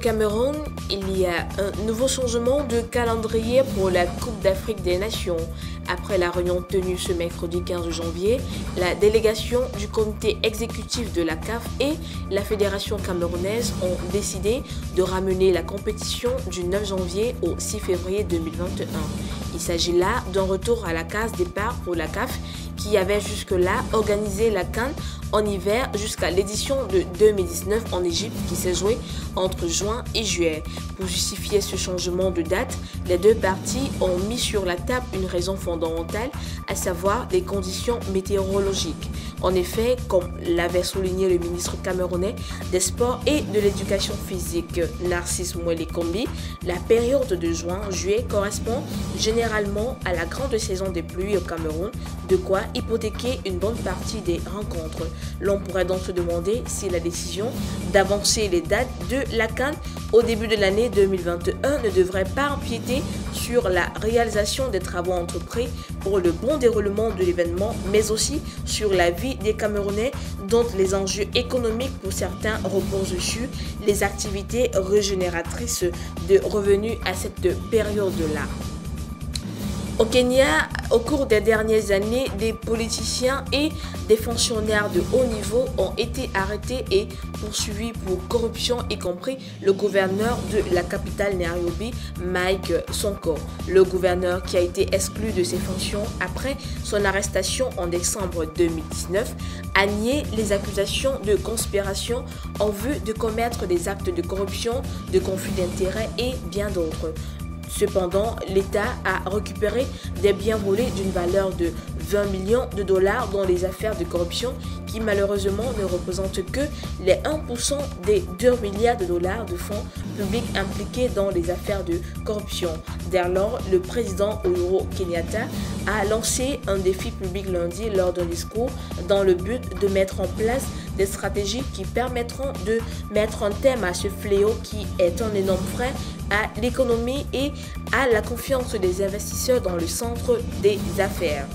Cameroun, il y a un nouveau changement de calendrier pour la Coupe d'Afrique des Nations. Après la réunion tenue ce mercredi 15 janvier, la délégation du comité exécutif de la CAF et la Fédération camerounaise ont décidé de ramener la compétition du 9 janvier au 6 février 2021. Il s'agit là d'un retour à la case départ pour la CAF qui avait jusque-là organisé la CAN en hiver jusqu'à l'édition de 2019 en Égypte qui s'est jouée entre juin et juillet. Pour justifier ce changement de date, les deux parties ont mis sur la table une raison fondamentale, à savoir les conditions météorologiques. En effet, comme l'avait souligné le ministre camerounais des Sports et de l'Éducation physique, Narcisse Mouelé Kombi, la période de juin-juillet correspond généralement à la grande saison des pluies au Cameroun, de quoi hypothéquer une bonne partie des rencontres. L'on pourrait donc se demander si la décision d'avancer les dates de la CAN au début de l'année 2021 ne devrait pas empiéter sur la réalisation des travaux entrepris pour le bon déroulement de l'événement, mais aussi sur la vie des Camerounais dont les enjeux économiques pour certains reposent sur les activités régénératrices de revenus à cette période-là. Au Kenya, au cours des dernières années, des politiciens et des fonctionnaires de haut niveau ont été arrêtés et poursuivis pour corruption, y compris le gouverneur de la capitale Nairobi, Mike Sonko. Le gouverneur qui a été exclu de ses fonctions après son arrestation en décembre 2019 a nié les accusations de conspiration en vue de commettre des actes de corruption, de conflit d'intérêts et bien d'autres. Cependant, l'État a récupéré des biens volés d'une valeur de 20 millions de dollars dans les affaires de corruption qui malheureusement ne représentent que les 1% des 2 milliards de dollars de fonds publics impliqués dans les affaires de corruption. Dès lors, le président Uhuru Kenyatta a lancé un défi public lundi lors d'un discours dans le but de mettre en place des stratégies qui permettront de mettre un terme à ce fléau qui est un énorme frein à l'économie et à la confiance des investisseurs dans le centre des affaires.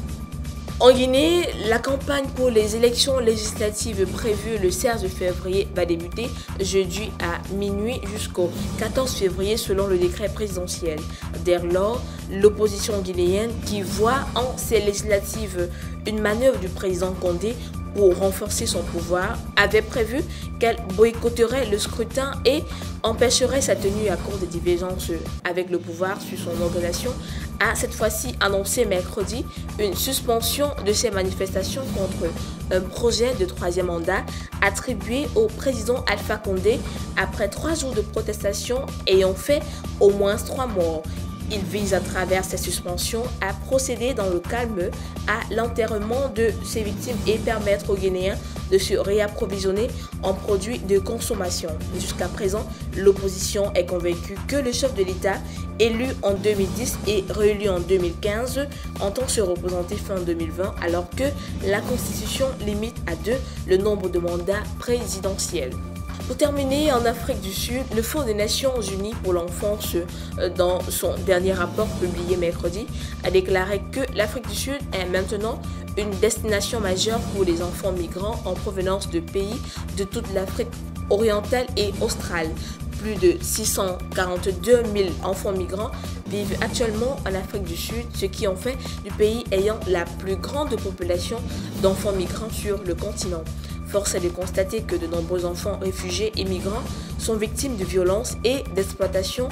En Guinée, la campagne pour les élections législatives prévues le 16 février va débuter jeudi à minuit jusqu'au 14 février selon le décret présidentiel. Dès lors, l'opposition guinéenne qui voit en ces législatives une manœuvre du président Condé pour renforcer son pouvoir, avait prévu qu'elle boycotterait le scrutin et empêcherait sa tenue à cause des divergences avec le pouvoir sur son organisation, a cette fois-ci annoncé mercredi une suspension de ces manifestations contre un projet de troisième mandat attribué au président Alpha Condé après 3 jours de protestation ayant fait au moins 3 morts. Il vise à travers ces suspensions à procéder dans le calme à l'enterrement de ces victimes et permettre aux Guinéens de se réapprovisionner en produits de consommation. Jusqu'à présent, l'opposition est convaincue que le chef de l'État, élu en 2010 et réélu en 2015, entend se représenter fin 2020 alors que la Constitution limite à 2 le nombre de mandats présidentiels. Pour terminer, en Afrique du Sud, le Fonds des Nations Unies pour l'enfance, dans son dernier rapport publié mercredi, a déclaré que l'Afrique du Sud est maintenant une destination majeure pour les enfants migrants en provenance de pays de toute l'Afrique orientale et australe. Plus de 642 000 enfants migrants vivent actuellement en Afrique du Sud, ce qui en fait du pays ayant la plus grande population d'enfants migrants sur le continent. Force est de constater que de nombreux enfants réfugiés et migrants sont victimes de violences et d'exploitation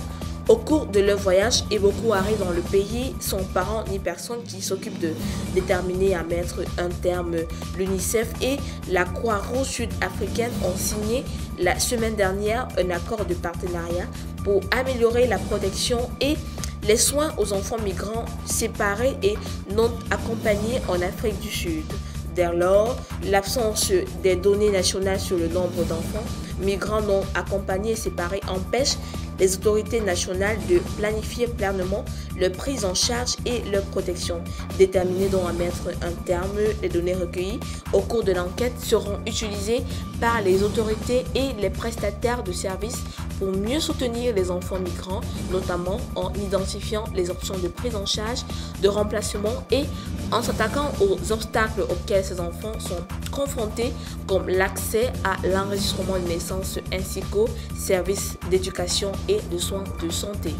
au cours de leur voyage et beaucoup arrivent dans le pays sans parents ni personne qui s'occupe de déterminer à mettre un terme. L'UNICEF et la Croix-Rouge sud-africaine ont signé la semaine dernière un accord de partenariat pour améliorer la protection et les soins aux enfants migrants séparés et non accompagnés en Afrique du Sud. Dès lors, l'absence des données nationales sur le nombre d'enfants migrants non accompagnés et séparés empêche les autorités nationales de planifier pleinement leur prise en charge et leur protection. Déterminées donc à mettre un terme, les données recueillies au cours de l'enquête seront utilisées par les autorités et les prestataires de services pour mieux soutenir les enfants migrants, notamment en identifiant les options de prise en charge, de remplacement et en s'attaquant aux obstacles auxquels ces enfants sont confrontés, comme l'accès à l'enregistrement de naissance ainsi qu'aux services d'éducation et de soins de santé.